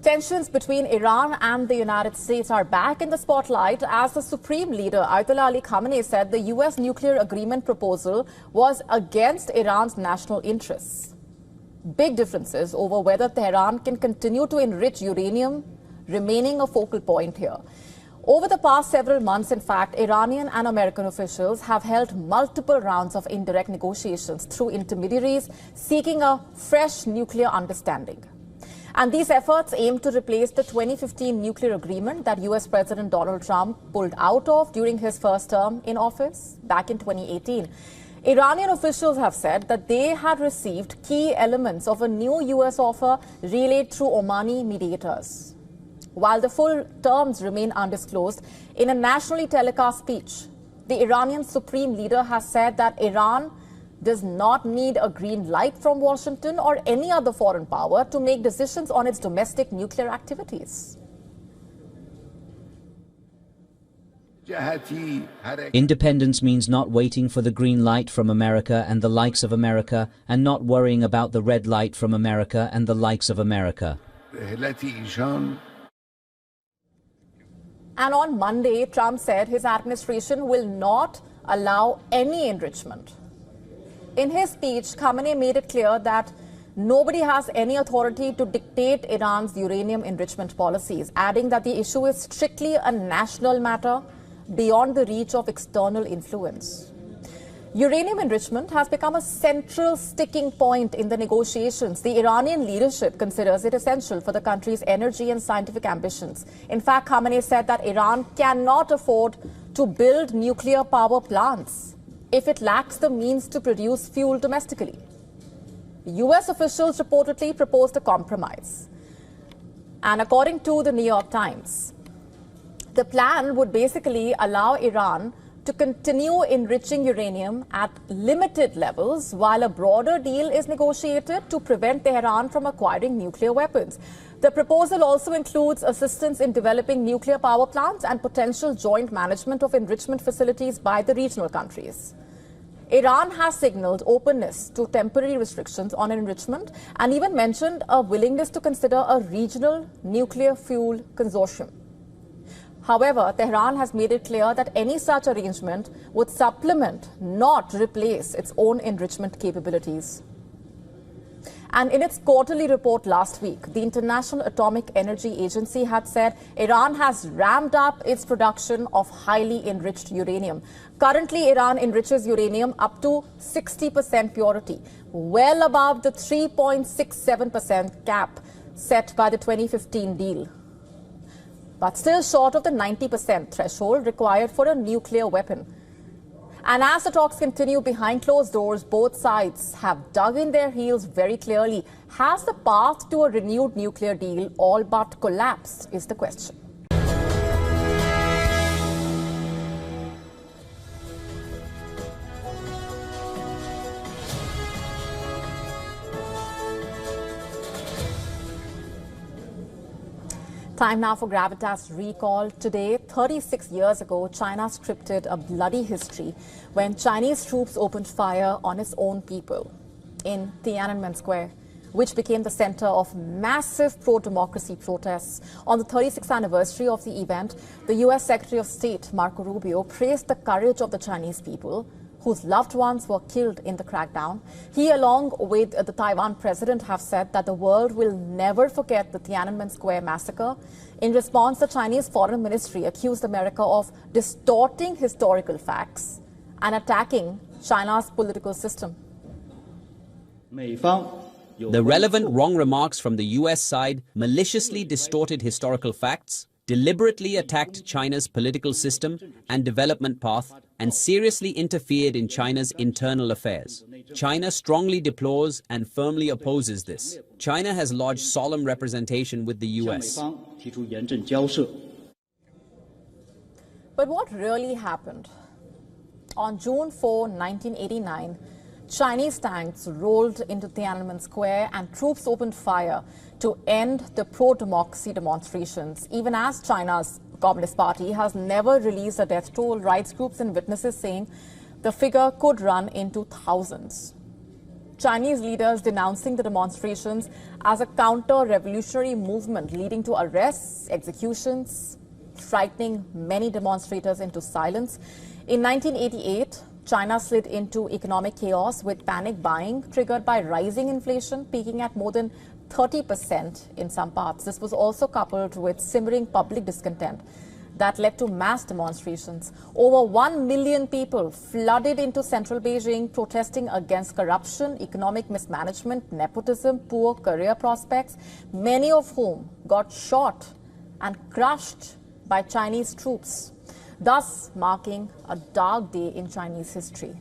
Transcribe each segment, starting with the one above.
Tensions between Iran and the United States are back in the spotlight as the Supreme Leader Ayatollah Ali Khamenei said the U.S. nuclear agreement proposal was against Iran's national interests. Big differences over whether Tehran can continue to enrich uranium remaining a focal point here. Over the past several months, in fact, Iranian and American officials have held multiple rounds of indirect negotiations through intermediaries seeking a fresh nuclear understanding. And these efforts aim to replace the 2015 nuclear agreement that U.S. President Donald Trump pulled out of during his first term in office back in 2018. Iranian officials have said that they had received key elements of a new U.S. offer relayed through Omani mediators. While the full terms remain undisclosed, in a nationally telecast speech, the Iranian Supreme Leader has said that Iran does not need a green light from Washington or any other foreign power to make decisions on its domestic nuclear activities. Independence means not waiting for the green light from America and the likes of America, and not worrying about the red light from America and the likes of America. And on Monday, Trump said his administration will not allow any enrichment. In his speech, Khamenei made it clear that nobody has any authority to dictate Iran's uranium enrichment policies, adding that the issue is strictly a national matter beyond the reach of external influence. Uranium enrichment has become a central sticking point in the negotiations. The Iranian leadership considers it essential for the country's energy and scientific ambitions. In fact, Khamenei said that Iran cannot afford to build nuclear power plants if it lacks the means to produce fuel domestically. U.S. officials reportedly proposed a compromise. And according to the New York Times, the plan would basically allow Iran to continue enriching uranium at limited levels while a broader deal is negotiated to prevent Tehran from acquiring nuclear weapons. The proposal also includes assistance in developing nuclear power plants and potential joint management of enrichment facilities by the regional countries. Iran has signaled openness to temporary restrictions on enrichment and even mentioned a willingness to consider a regional nuclear fuel consortium. However, Tehran has made it clear that any such arrangement would supplement, not replace, its own enrichment capabilities. And in its quarterly report last week, the International Atomic Energy Agency had said Iran has ramped up its production of highly enriched uranium. Currently, Iran enriches uranium up to 60% purity, well above the 3.67% cap set by the 2015 deal, but still short of the 90% threshold required for a nuclear weapon. And as the talks continue behind closed doors, both sides have dug in their heels very clearly. Has the path to a renewed nuclear deal all but collapsed, is the question. Time now for Gravitas Recall. Today, 36 years ago, China scripted a bloody history when Chinese troops opened fire on its own people in Tiananmen Square, which became the center of massive pro-democracy protests. On the 36th anniversary of the event, the U.S. Secretary of State, Marco Rubio, praised the courage of the Chinese people whose loved ones were killed in the crackdown. He, along with the Taiwan president, have said that the world will never forget the Tiananmen Square massacre. In response, the Chinese Foreign Ministry accused America of distorting historical facts and attacking China's political system. The relevant wrong remarks from the U.S. side maliciously distorted historical facts, deliberately attacked China's political system and development path, and seriously interfered in China's internal affairs. China strongly deplores and firmly opposes this. China has lodged solemn representation with the U.S. But what really happened? On June 4, 1989, Chinese tanks rolled into Tiananmen Square and troops opened fire to end the pro-democracy demonstrations, even as China's Communist Party has never released a death toll, rights groups and witnesses saying the figure could run into thousands. Chinese leaders denouncing the demonstrations as a counter-revolutionary movement leading to arrests, executions, frightening many demonstrators into silence. In 1988, China slid into economic chaos with panic buying triggered by rising inflation, peaking at more than 30% in some parts. This was also coupled with simmering public discontent that led to mass demonstrations. Over 1 million people flooded into central Beijing protesting against corruption, economic mismanagement, nepotism, poor career prospects, many of whom got shot and crushed by Chinese troops, thus marking a dark day in Chinese history.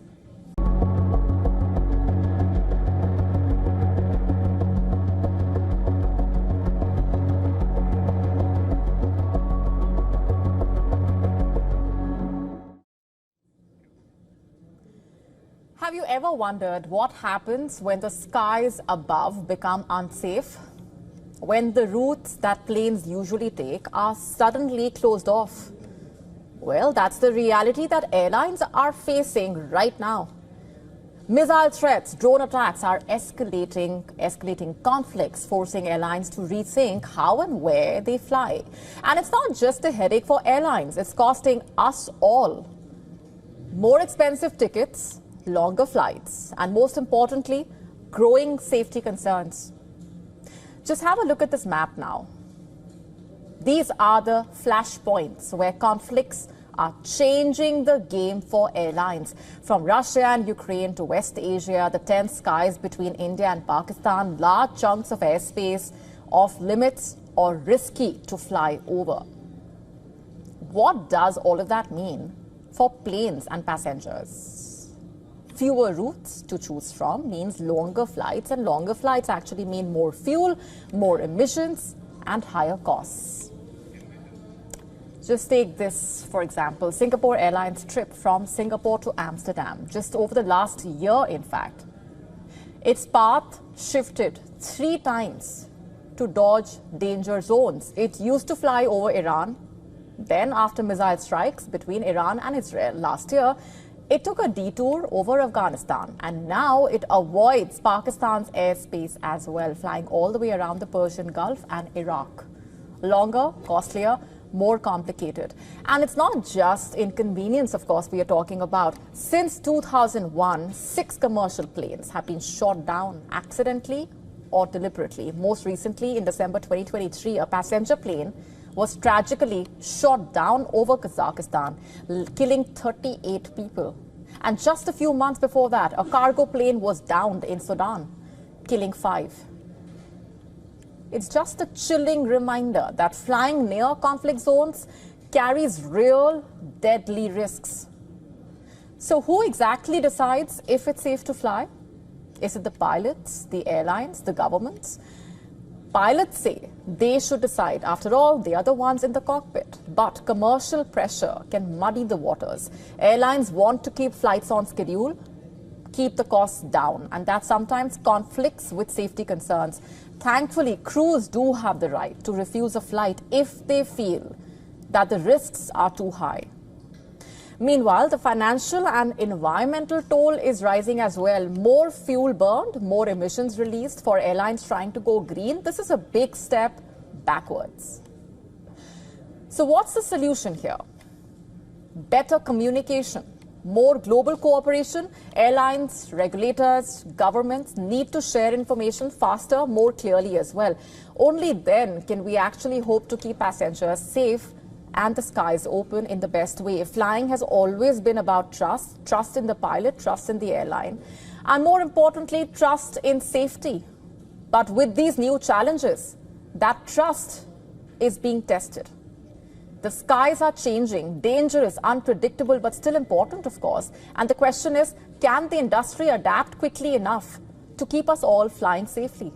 Have you ever wondered what happens when the skies above become unsafe? When the routes that planes usually take are suddenly closed off? Well, that's the reality that airlines are facing right now. Missile threats, drone attacks are escalating conflicts, forcing airlines to rethink how and where they fly. And it's not just a headache for airlines, it's costing us all more expensive tickets, longer flights, and most importantly, growing safety concerns. Just have a look at this map now. These are the flashpoints where conflicts are changing the game for airlines. From Russia and Ukraine to West Asia, the tense skies between India and Pakistan, large chunks of airspace off limits or risky to fly over. What does all of that mean for planes and passengers? Fewer routes to choose from means longer flights, and longer flights actually mean more fuel, more emissions, and higher costs. Just take this, for example, Singapore Airlines trip from Singapore to Amsterdam, just over the last year, in fact. Its path shifted 3 times to dodge danger zones. It used to fly over Iran. Then, after missile strikes between Iran and Israel last year, it took a detour over Afghanistan, and now it avoids Pakistan's airspace as well, flying all the way around the Persian Gulf and Iraq. Longer, costlier, more complicated. And it's not just inconvenience, of course, we are talking about. Since 2001, 6 commercial planes have been shot down accidentally or deliberately. Most recently, in December 2023, a passenger plane was tragically shot down over Kazakhstan, killing 38 people. And just a few months before that, a cargo plane was downed in Sudan, killing 5. It's just a chilling reminder that flying near conflict zones carries real, deadly risks. So who exactly decides if it's safe to fly? Is it the pilots, the airlines, the governments? Pilots say they should decide. After all, they are the ones in the cockpit. But commercial pressure can muddy the waters. Airlines want to keep flights on schedule, keep the costs down, and that sometimes conflicts with safety concerns. Thankfully, crews do have the right to refuse a flight if they feel that the risks are too high. Meanwhile, the financial and environmental toll is rising as well. More fuel burned, more emissions released for airlines trying to go green. This is a big step backwards. So what's the solution here? Better communication, more global cooperation. Airlines, regulators, governments need to share information faster, more clearly as well. Only then can we actually hope to keep passengers safe and the skies open in the best way. Flying has always been about trust, trust in the pilot, trust in the airline, and more importantly, trust in safety. But with these new challenges, that trust is being tested. The skies are changing, dangerous, unpredictable, but still important, of course. And the question is, can the industry adapt quickly enough to keep us all flying safely?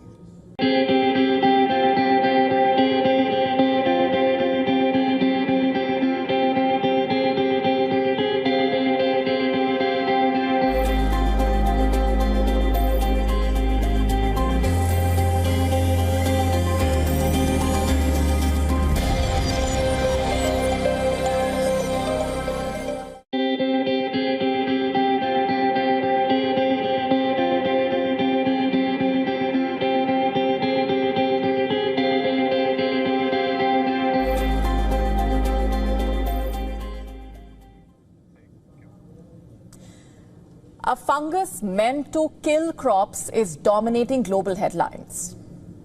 A fungus meant to kill crops is dominating global headlines.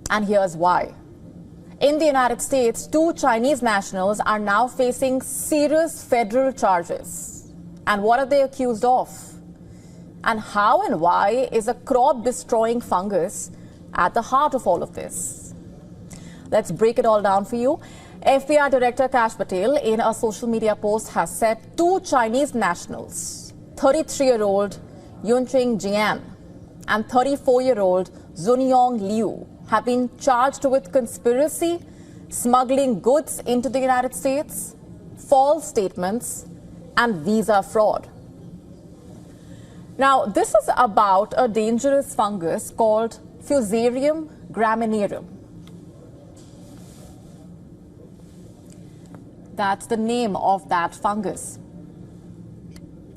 And here's why. In the United States, 2 Chinese nationals are now facing serious federal charges. And what are they accused of? And how and why is a crop-destroying fungus at the heart of all of this? Let's break it all down for you. FBI Director Kash Patel, in a social media post, has said 2 Chinese nationals, 33-year-old Yunqing Jian and 34-year-old Zunyong Liu, have been charged with conspiracy, smuggling goods into the United States, false statements, and visa fraud. Now, this is about a dangerous fungus called Fusarium graminearum. That's the name of that fungus.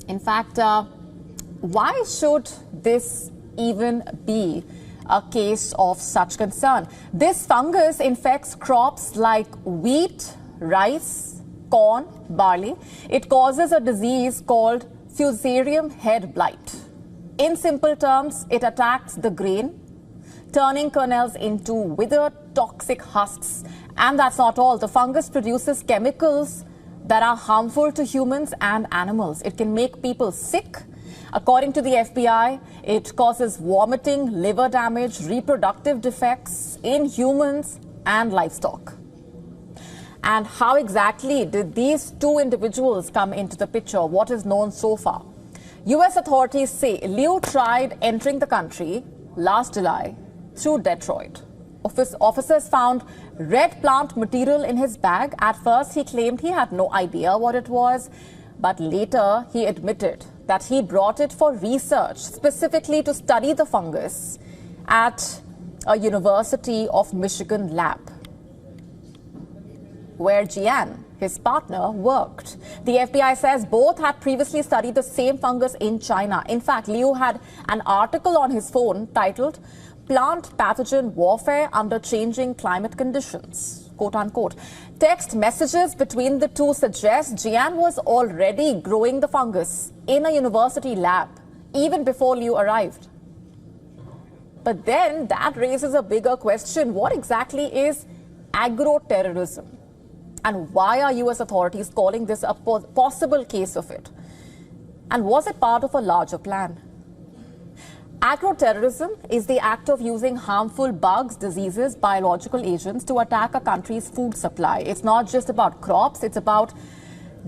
In fact, why should this even be a case of such concern? This fungus infects crops like wheat, rice, corn, barley. It causes a disease called Fusarium head blight. In simple terms, it attacks the grain, turning kernels into withered, toxic husks. And that's not all. The fungus produces chemicals that are harmful to humans and animals. It can make people sick. According to the FBI, it causes vomiting, liver damage, reproductive defects in humans and livestock. And how exactly did these 2 individuals come into the picture? What is known so far? U.S. authorities say Liu tried entering the country last July through Detroit. Officers found red plant material in his bag. At first, he claimed he had no idea what it was, but later he admitted that he brought it for research, specifically to study the fungus at a University of Michigan lab, where Jian, his partner, worked. The FBI says both had previously studied the same fungus in China. In fact, Liu had an article on his phone titled "Plant Pathogen Warfare Under Changing Climate Conditions," quote unquote. Text messages between the 2 suggest Jian was already growing the fungus in a university lab even before Liu arrived. But then that raises a bigger question. What exactly is agro-terrorism? And why are U.S. authorities calling this a possible case of it? And was it part of a larger plan? Agro-terrorism is the act of using harmful bugs, diseases, biological agents to attack a country's food supply. It's not just about crops, it's about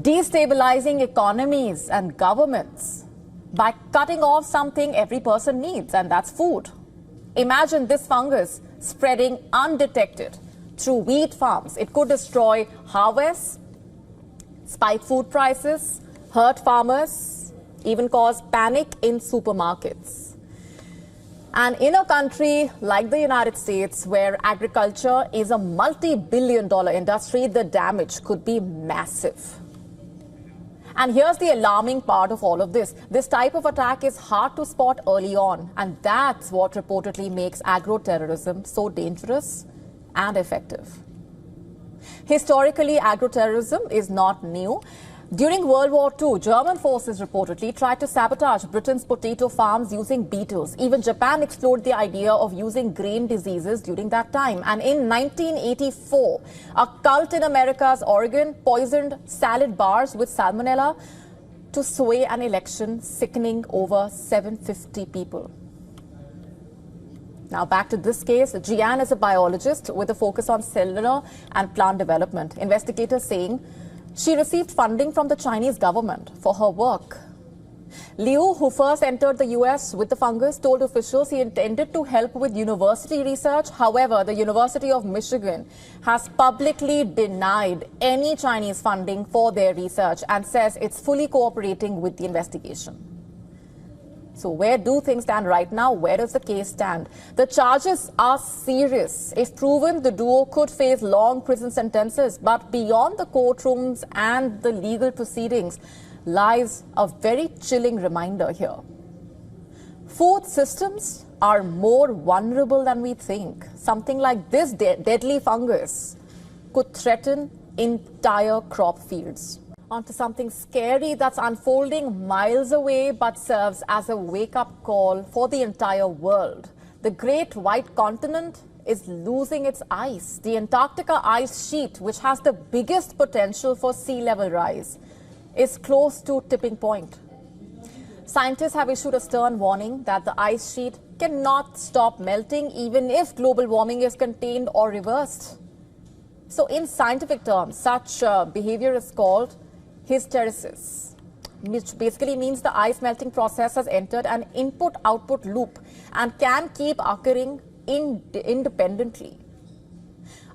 destabilizing economies and governments by cutting off something every person needs, and that's food. Imagine this fungus spreading undetected through wheat farms. It could destroy harvests, spike food prices, hurt farmers, even cause panic in supermarkets. And in a country like the United States, where agriculture is a multi-billion-dollar industry, the damage could be massive. And here's the alarming part of all of this. This type of attack is hard to spot early on, and that's what reportedly makes agro-terrorism so dangerous and effective. Historically, agro-terrorism is not new. During World War II, German forces reportedly tried to sabotage Britain's potato farms using beetles. Even Japan explored the idea of using grain diseases during that time. And in 1984, a cult in America's Oregon poisoned salad bars with salmonella to sway an election, sickening over 750 people. Now back to this case. Jian is a biologist with a focus on cellular and plant development. Investigators saying she received funding from the Chinese government for her work. Liu, who first entered the U.S. with the fungus, told officials he intended to help with university research. However, the University of Michigan has publicly denied any Chinese funding for their research and says it's fully cooperating with the investigation. So where do things stand right now? Where does the case stand? The charges are serious. If proven, the duo could face long prison sentences. But beyond the courtrooms and the legal proceedings lies a very chilling reminder here. Food systems are more vulnerable than we think. Something like this deadly fungus could threaten entire crop fields. Onto something scary that's unfolding miles away but serves as a wake-up call for the entire world. The great white continent is losing its ice. The Antarctica ice sheet, which has the biggest potential for sea level rise, is close to tipping point. Scientists have issued a stern warning that the ice sheet cannot stop melting even if global warming is contained or reversed. So in scientific terms, such behavior is called hysteresis, which basically means the ice melting process has entered an input-output loop and can keep occurring independently.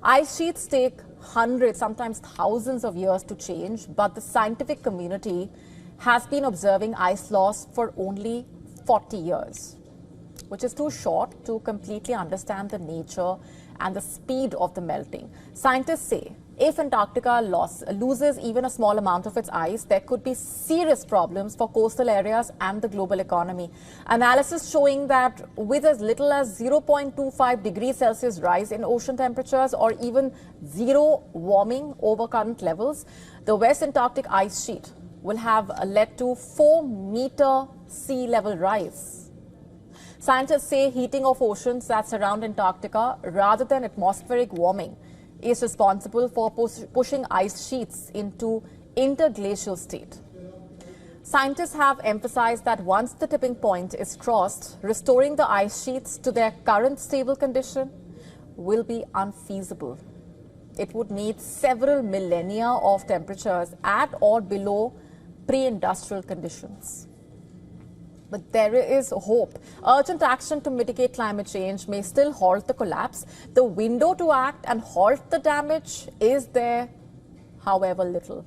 Ice sheets take hundreds, sometimes thousands of years to change, but the scientific community has been observing ice loss for only 40 years, which is too short to completely understand the nature and the speed of the melting. Scientists say if Antarctica loses even a small amount of its ice, there could be serious problems for coastal areas and the global economy. Analysis showing that with as little as 0.25 degrees Celsius rise in ocean temperatures or even zero warming over current levels, the West Antarctic ice sheet will have led to 4-meter sea level rise. Scientists say heating of oceans that surround Antarctica rather than atmospheric warming is responsible for pushing ice sheets into interglacial state. Scientists have emphasized that once the tipping point is crossed, restoring the ice sheets to their current stable condition will be unfeasible. It would need several millennia of temperatures at or below pre-industrial conditions. But there is hope. Urgent action to mitigate climate change may still halt the collapse. The window to act and halt the damage is there, however little.